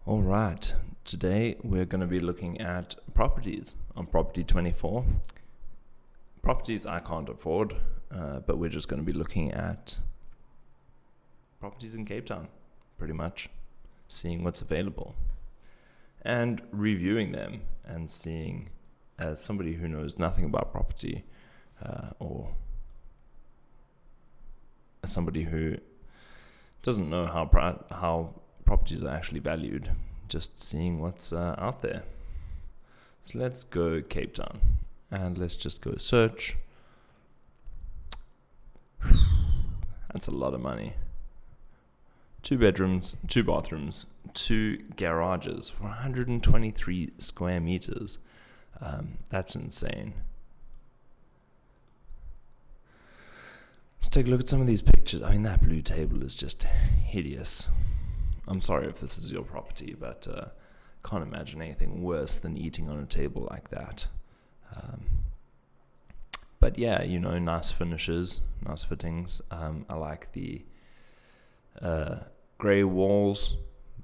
All right, today we're going to be looking at properties on Property 24. Properties I can't afford, but we're just going to be looking at properties in Cape Town, pretty much, seeing what's available and reviewing them and seeing, as somebody who knows nothing about property, or as somebody who doesn't know how properties are actually valued, just seeing what's out there. So let's go Cape Town and let's just go search. That's a lot of money. 2 bedrooms, 2 bathrooms, 2 garages for 123 square meters. That's insane. Let's take a look at some of these pictures. I mean, that blue table is just hideous. I'm sorry if this is your property, but can't imagine anything worse than eating on a table like that. But yeah, nice finishes, nice fittings. I like the grey walls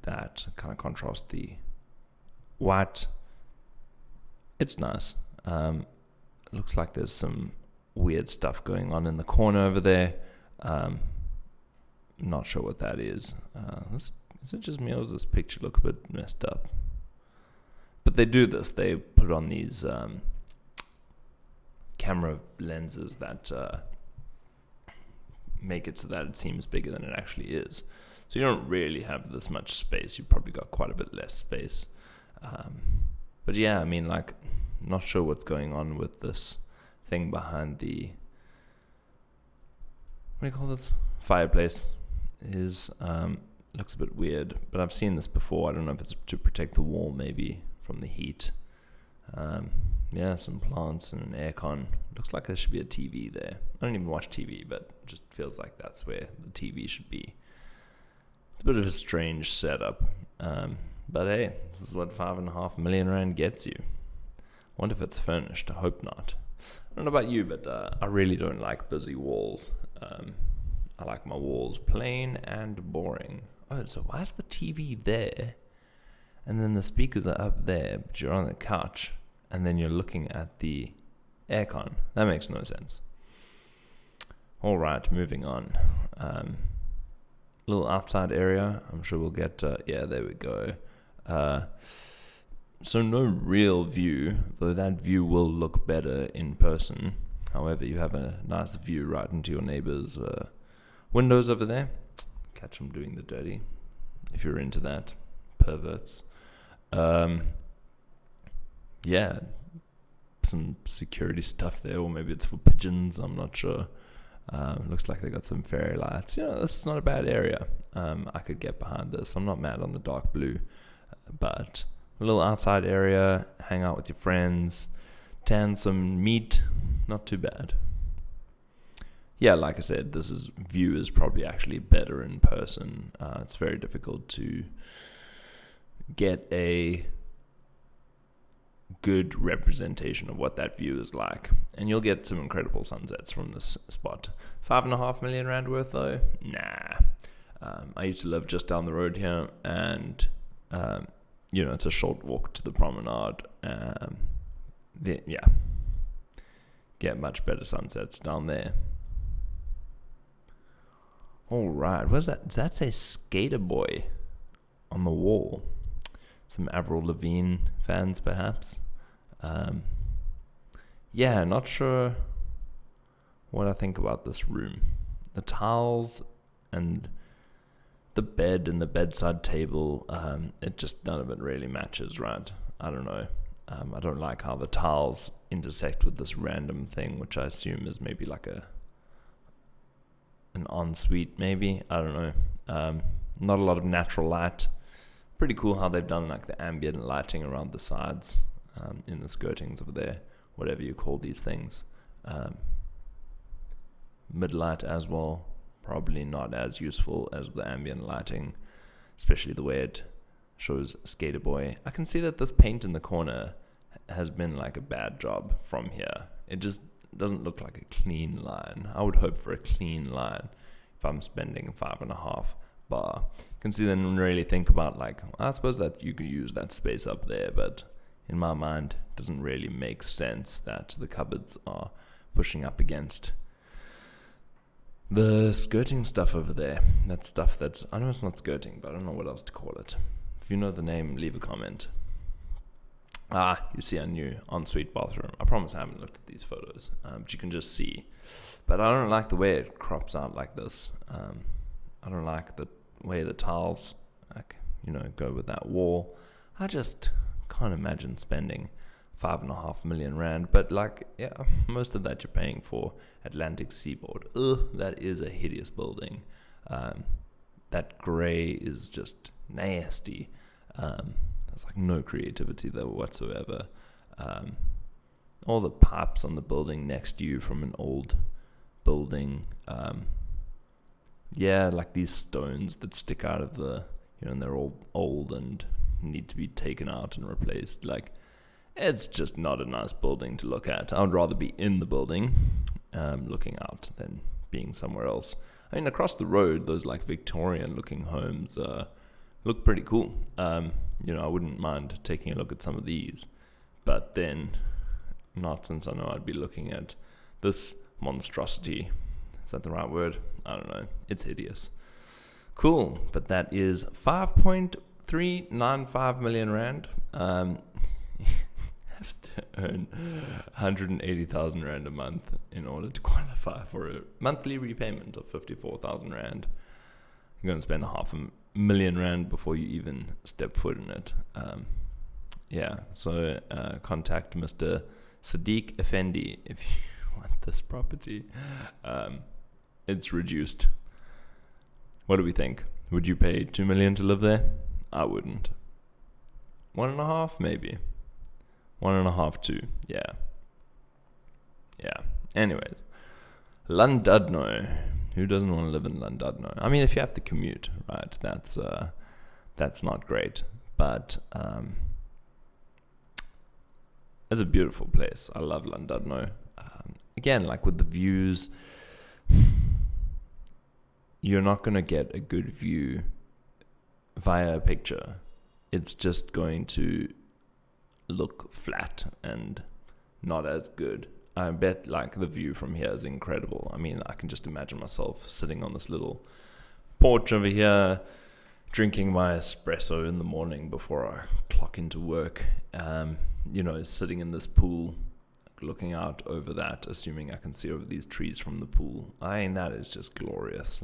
that kind of contrast the white. It's nice. It looks like there's some weird stuff going on in the corner over there. Not sure what that is. Is it just me or does this picture look a bit messed up? But they do this. They put on these camera lenses that make it so that it seems bigger than it actually is. So you don't really have this much space. You've probably got quite a bit less space. But yeah, I mean, not sure what's going on with this thing behind the, what do you call this? Fireplace is looks a bit weird, but I've seen this before. I don't know if it's to protect the wall maybe from the heat. Yeah, some plants and an aircon. Looks like there should be a TV there. I don't even watch TV, but it just feels like that's where the TV should be. It's a bit of a strange setup. But hey, this is what 5.5 million rand gets you. I wonder if it's furnished. I hope not. I don't know about you, but I really don't like busy walls. I like my walls plain and boring. Oh, so why is the TV there? And then the speakers are up there, but you're on the couch, and then you're looking at the aircon. That makes no sense. All right, moving on. Little outside area. I'm sure we'll get, yeah, there we go. So no real view, though that view will look better in person. However, you have a nice view right into your neighbor's windows over there. Catch them doing the dirty, if you're into that. Perverts. Yeah, some security stuff there, or maybe it's for pigeons, I'm not sure. Looks like they got some fairy lights. This is not a bad area. I could get behind this. I'm not mad on the dark blue, but a little outside area, hang out with your friends, tan some meat, not too bad. Yeah, like I said, view is probably actually better in person. It's very difficult to get a good representation of what that view is like. And you'll get some incredible sunsets from this spot. 5.5 million rand worth though? Nah. I used to live just down the road here, and it's a short walk to the promenade. Get much better sunsets down there. All right, what's that? That's a Skater Boy on the wall. Some Avril Lavigne fans, perhaps. Yeah, not sure what I think about this room. The tiles and the bed and the bedside table, none of it really matches, right? I don't know. I don't like how the tiles intersect with this random thing, which I assume is maybe like an ensuite, maybe. I don't know. Not a lot of natural light. Pretty cool how they've done like the ambient lighting around the sides, in the skirtings over there, whatever you call these things. Mid-light as well, probably not as useful as the ambient lighting, especially the way it shows Skater Boy. I can see that this paint in the corner has been like a bad job from here. It just doesn't look like a clean line. I would hope for a clean line if I'm spending 5.5 bar. can see them really think about, like, I suppose that you could use that space up there, but in my mind, it doesn't really make sense that the cupboards are pushing up against the skirting stuff over there. That stuff that's, I know it's not skirting, but I don't know what else to call it. If you know the name, leave a comment. You see a new ensuite bathroom. I promise I haven't looked at these photos, but you can just see. But I don't like the way it crops out like this. I don't like the way the tiles, like, go with that wall. I just can't imagine spending 5.5 million rand. But most of that you're paying for Atlantic Seaboard. That is a hideous building. That grey is just nasty. There's no creativity there whatsoever. All the pipes on the building next to you from an old building. These stones that stick out of the, and they're all old and need to be taken out and replaced. It's just not a nice building to look at. I would rather be in the building, looking out, than being somewhere else. I mean, across the road, those Victorian-looking homes look pretty cool. I wouldn't mind taking a look at some of these, but then not since I know I'd be looking at this monstrosity. Is that the right word? I don't know. It's hideous. Cool, but that is 5.395 million rand. You have to earn 180,000 rand a month in order to qualify for a monthly repayment of 54,000 rand. You're going to spend 500,000 rand before you even step foot in it. So contact Mr. Sadiq Effendi if you want this property. It's reduced. What do we think? Would you pay 2 million to live there? I wouldn't. 1.5, maybe. 1.5, 2. Yeah. Anyways, Llandudno. Who doesn't want to live in Llandudno? I mean, if you have to commute, right? That's not great. But it's a beautiful place. I love Llandudno. Again, with the views, you're not going to get a good view via a picture. It's just going to look flat and not as good. I bet the view from here is incredible. I mean, I can just imagine myself sitting on this little porch over here, drinking my espresso in the morning before I clock into work. Sitting in this pool, looking out over that, assuming I can see over these trees from the pool. I mean, that is just glorious.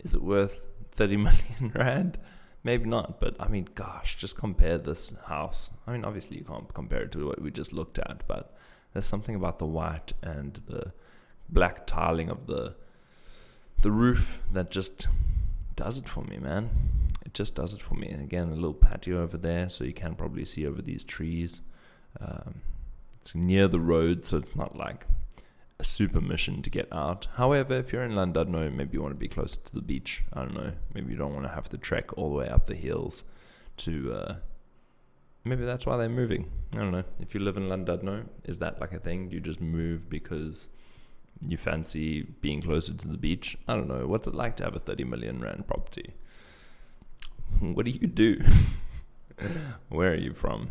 Is it worth 30 million rand? Maybe not, but I mean, gosh, just compare this house. I mean, obviously you can't compare it to what we just looked at, but there's something about the white and the black tiling of the roof that just does it for me, man. It just does it for me. Again, a little patio over there, so you can probably see over these trees. It's near the road, so it's not a super mission to get out. However, if you're in Llandudno, maybe you want to be closer to the beach. I don't know. Maybe you don't want to have to trek all the way up the hills to... maybe that's why they're moving. I don't know. If you live in Llandudno, is that a thing? Do you just move because you fancy being closer to the beach? I don't know. What's it like to have a 30 million rand property? What do you do? Where are you from?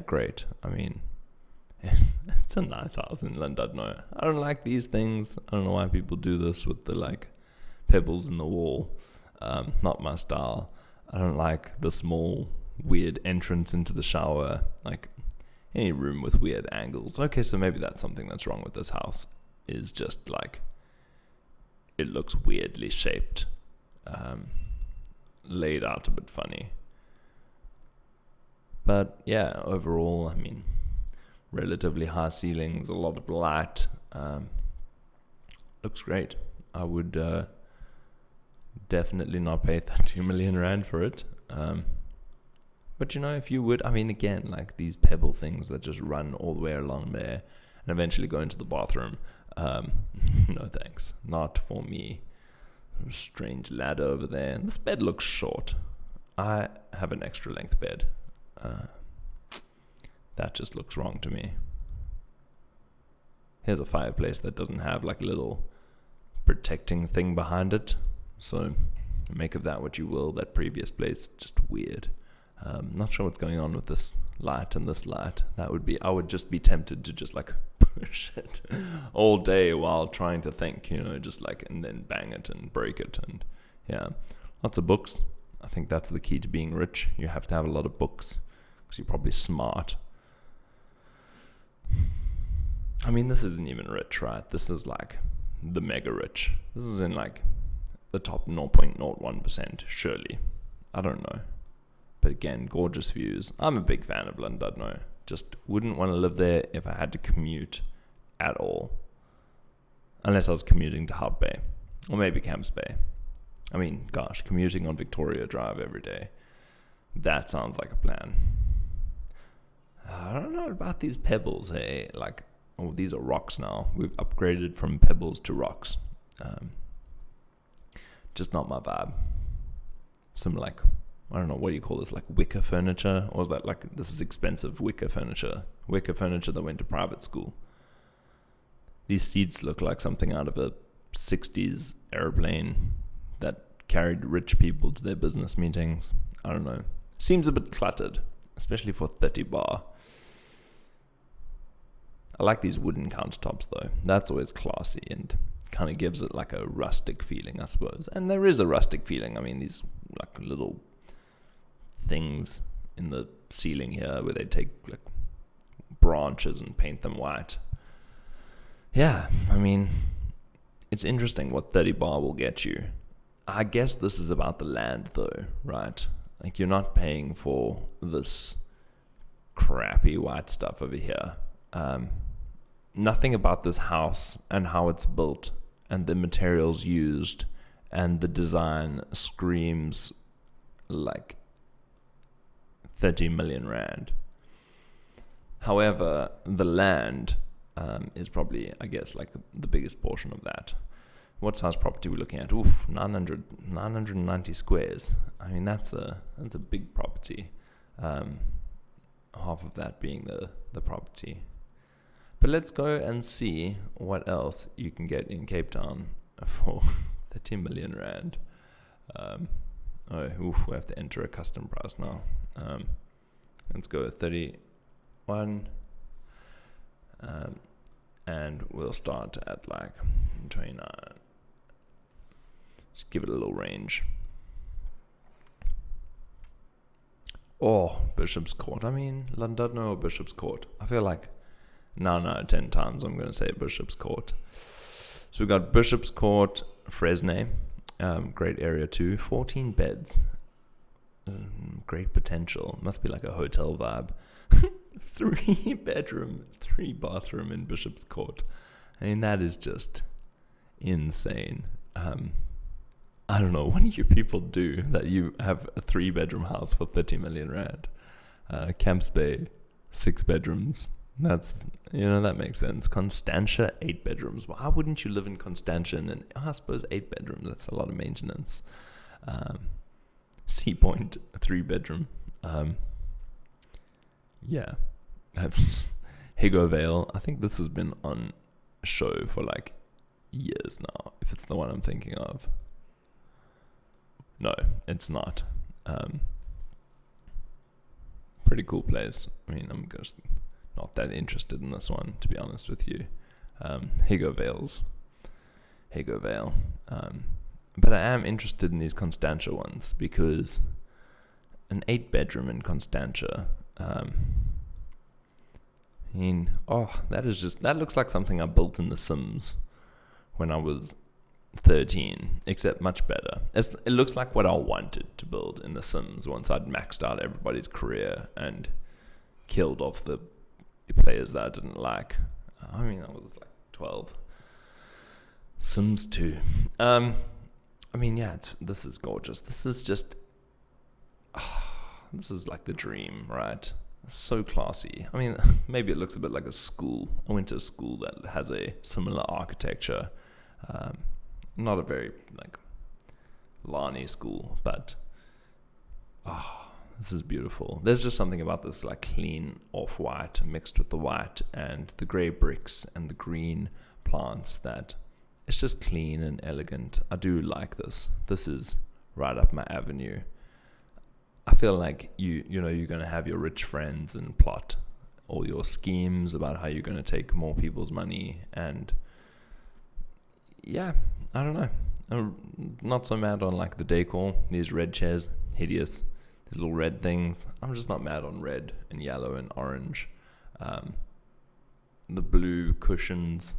Great. I mean, it's a nice house in Llandudno. I don't like these things. I don't know why people do this with the pebbles in the wall. Not my style. I don't like the small, weird entrance into the shower. Any room with weird angles. Okay, so maybe that's something that's wrong with this house. Is just it looks weirdly shaped. Laid out a bit funny. But yeah, overall, I mean, relatively high ceilings, a lot of light. Looks great. I would definitely not pay 30 million rand for it. But if you would, I mean, again, these pebble things that just run all the way along there and eventually go into the bathroom. No thanks. Not for me. Strange ladder over there. This bed looks short. I have an extra length bed. That just looks wrong to me. Here's a fireplace that doesn't have a little protecting thing behind it. So make of that what you will. That previous place, just weird. Not sure what's going on with this light and this light. I would just be tempted to just like push it all day while trying to think, just like, and then bang it and break it. And yeah, lots of books. I think that's the key to being rich. You have to have a lot of books because you're probably smart. I mean, this isn't even rich, right? This is like the mega rich. This is in like the top 0.01%, surely. I don't know. But again, gorgeous views. I'm a big fan of Llandudno. Just wouldn't want to live there if I had to commute at all. Unless I was commuting to Hout Bay. Or maybe Camps Bay. I mean, gosh, commuting on Victoria Drive every day. That sounds like a plan. I don't know about these pebbles, hey? Like, these are rocks now. We've upgraded from pebbles to rocks. Just not my vibe. Some like, I don't know, what do you call this? Like wicker furniture? Or is that like, this is expensive wicker furniture? Wicker furniture that went to private school. These seats look like something out of a 60s airplane that carried rich people to their business meetings. I don't know. Seems a bit cluttered, especially for 30 bar. I like these wooden countertops though. That's always classy and kind of gives it like a rustic feeling, I suppose. And there is a rustic feeling. I mean, these like little things in the ceiling here where they take like branches and paint them white. Yeah, I mean, it's interesting what 30 bar will get you. I guess this is about the land though, right? Like you're not paying for this crappy white stuff over here. Nothing about this house and how it's built and the materials used and the design screams like 30 million rand. However, the land is probably, I guess, like the biggest portion of that. What size property are we looking at? 990 squares. I mean, that's a big property. Half of that being the property. But let's go and see what else you can get in Cape Town for 30 million rand. We have to enter a custom price now. Let's go 31. And we'll start at like 29. Just give it a little range. Bishop's Court. I mean, Llandudno or Bishop's Court. I feel like 9 out of 10 times I'm going to say Bishop's Court. So we got Bishop's Court, Fresnay, great area too. 14 beds, great potential. Must be like a hotel vibe. 3 bedroom, 3 bathroom in Bishop's Court. I mean, that is just insane. I don't know, what do you people do that you have a 3 bedroom house for 30 million rand? Camps Bay, 6 bedrooms. That makes sense. Constantia, 8 bedrooms. Why wouldn't you live in Constantia? And I suppose 8 bedrooms, that's a lot of maintenance. Sea Point, 3 bedroom. Yeah. Higo Vale, I think this has been on show for like years now, if it's the one I'm thinking of. No, it's not. Pretty cool place. I mean, I'm just not that interested in this one, to be honest with you. Higo Vale. But I am interested in these Constantia ones because an 8 bedroom in Constantia, that looks like something I built in The Sims when I was 13, except much better. It looks like what I wanted to build in The Sims once I'd maxed out everybody's career and killed off the players that I didn't like. I mean, I was like 12. Sims 2. This is gorgeous. This is just, this is like the dream, right? So classy. I mean, maybe it looks a bit like a school. I went to a school that has a similar architecture. Not a very like Lani school, but this is beautiful. There's just something about this like clean off-white mixed with the white and the grey bricks and the green plants that It's just clean and elegant. I do like this. This is right up my avenue. I feel like you know you're going to have your rich friends and plot all your schemes about how you're going to take more people's money, and yeah, I don't know. I'm not so mad on like the decor. These red chairs, hideous. These little red things. I'm just not mad on red and yellow and orange. The blue cushions.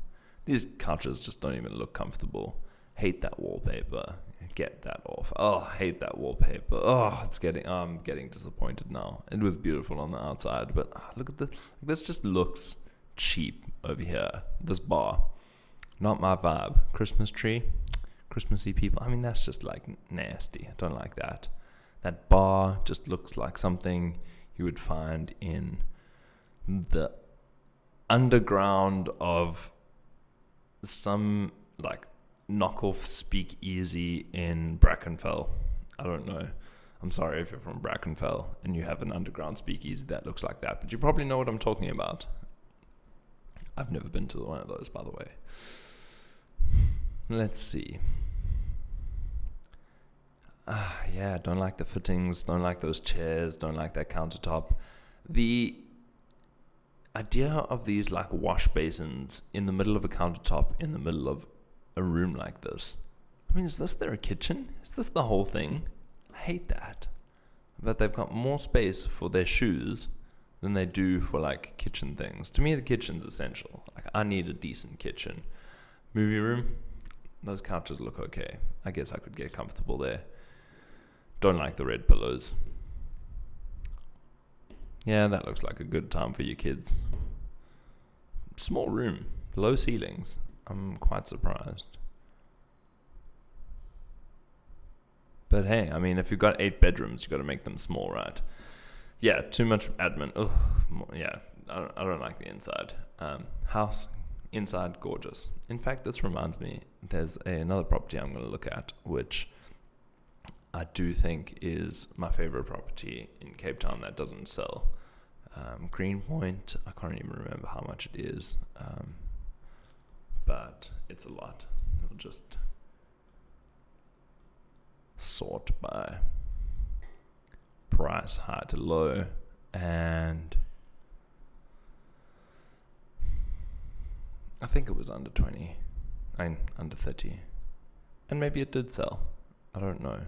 These couches just don't even look comfortable. Hate that wallpaper. Get that off. Oh, hate that wallpaper. Oh, I'm getting disappointed now. It was beautiful on the outside, but look at this just looks cheap over here. This bar. Not my vibe. Christmas tree. Christmassy people. I mean, that's just like nasty. I don't like that. That bar just looks like something you would find in the underground of some like knockoff speakeasy in Brackenfell. I don't know. I'm sorry if you're from Brackenfell and you have an underground speakeasy that looks like that, but you probably know what I'm talking about. I've never been to one of those, by the way. Let's see. Yeah, don't like the fittings, don't like those chairs, don't like that countertop. The idea of these like wash basins in the middle of a countertop in the middle of a room like this. I mean, is this their kitchen? Is this the whole thing? I hate that. But they've got more space for their shoes than they do for like kitchen things. To me, the kitchen's essential. Like, I need a decent kitchen. Movie room, those couches look okay. I guess I could get comfortable there. Don't like the red pillows. Yeah, that looks like a good time for your kids. Small room, low ceilings. I'm quite surprised. But hey, I mean, if you've got 8 bedrooms, you've got to make them small, right? Yeah, too much admin. Ugh, yeah, I don't like the inside. House, inside, gorgeous. In fact, this reminds me, there's another property I'm going to look at, which I do think is my favorite property in Cape Town that doesn't sell. Greenpoint, I can't even remember how much it is, but it's a lot. I'll just sort by price, high to low, and I think it was under 20, under 30, and maybe it did sell. I don't know.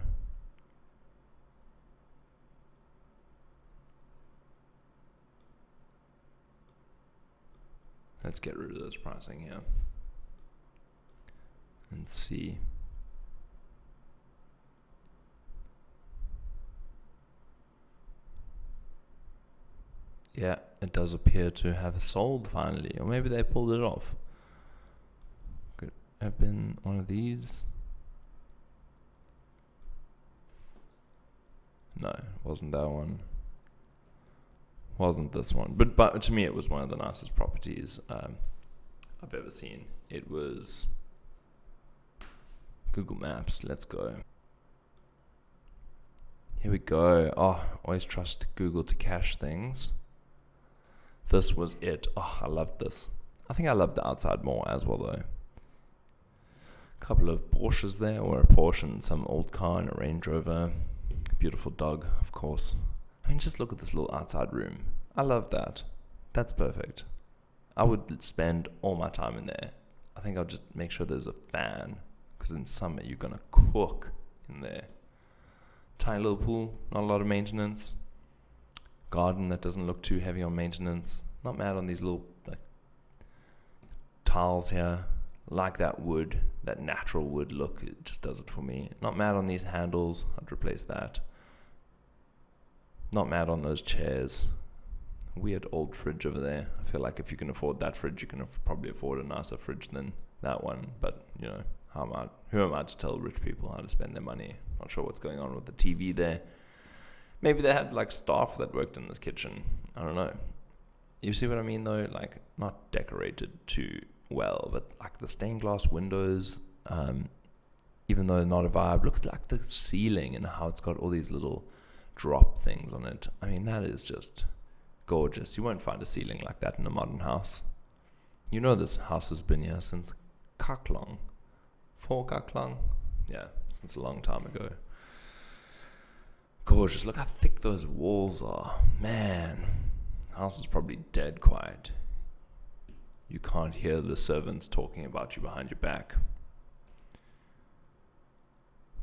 Let's get rid of this pricing here and see. Yeah, it does appear to have sold finally, or maybe they pulled it off. Could have been one of these. No, it wasn't that one. Wasn't this one, but to me it was one of the nicest properties I've ever seen. It was Google Maps. Let's go. Here we go. Oh, always trust Google to cache things. This was it. Oh, I loved this. I think I loved the outside more as well, though. A couple of Porsches there, or a Porsche and some old car and a Range Rover. Beautiful dog, of course. I mean, just look at this little outside room. I love that. That's perfect. I would spend all my time in there. I think I'll just make sure there's a fan, because in summer you're going to cook in there. Tiny little pool, not a lot of maintenance. Garden that doesn't look too heavy on maintenance. Not mad on these little like tiles here. Like that wood, that natural wood look. It just does it for me. Not mad on these handles. I'd replace that. Not mad on those chairs. Weird old fridge over there. I feel like if you can afford that fridge, you can probably afford a nicer fridge than that one. But, you know, who am I to tell rich people how to spend their money? Not sure what's going on with the TV there. Maybe they had like staff that worked in this kitchen. I don't know. You see what I mean though? Like, not decorated too well, but like the stained glass windows, even though they're not a vibe, look at like the ceiling and how it's got all these little drop things on it. I mean, that is just gorgeous. You won't find a ceiling like that in a modern house. You know this house has been here since cock long. Klang. Yeah, since a long time ago. Gorgeous. Look how thick those walls are. Man, the house is probably dead quiet. You can't hear the servants talking about you behind your back.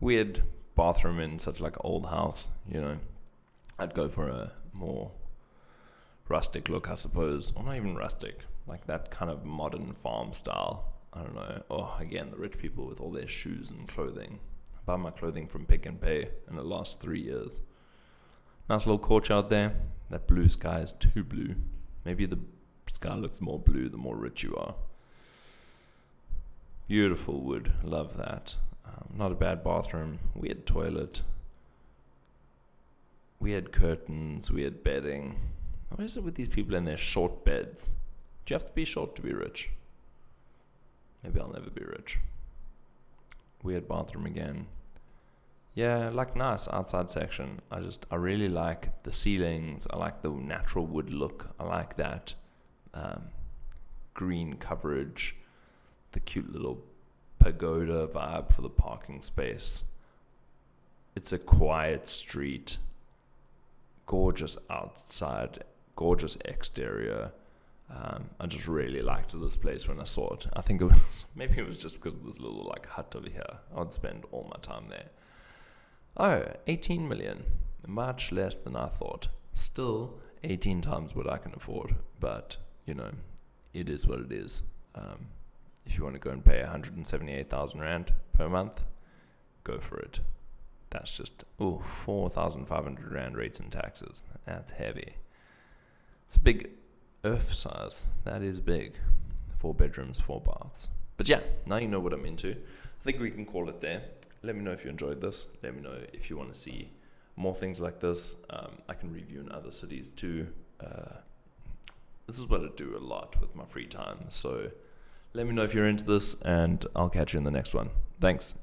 Weird bathroom in such like old house, you know. I'd go for a more rustic look, I suppose. Or not even rustic, like that kind of modern farm style. I don't know. Oh, again, the rich people with all their shoes and clothing. I buy my clothing from Pick and Pay in the last 3 years. Nice little courtyard there. That blue sky is too blue. Maybe the sky looks more blue the more rich you are. Beautiful wood. Love that. Not a bad bathroom. Weird toilet. Weird curtains. Weird bedding. What is it with these people in their short beds? Do you have to be short to be rich? Maybe I'll never be rich. Weird bathroom again. Yeah, like nice outside section. I really like the ceilings. I like the natural wood look. I like that green coverage. The cute little pagoda vibe for the parking space. It's a quiet street. Gorgeous outside. Gorgeous exterior. I just really liked this place when I saw it. I think maybe it was just because of this little like hut over here. I'd spend all my time there. Oh, 18 million. Much less than I thought. Still 18 times what I can afford. But, you know, it is what it is. If you want to go and pay 178,000 Rand per month, go for it. That's just, 4,500 Rand rates and taxes. That's heavy. It's a big earth size. That is big. 4 bedrooms, 4 baths. But yeah, now you know what I'm into. I think we can call it there. Let me know if you enjoyed this. Let me know if you want to see more things like this. I can review in other cities too. This is what I do a lot with my free time. So let me know if you're into this, and I'll catch you in the next one. Thanks.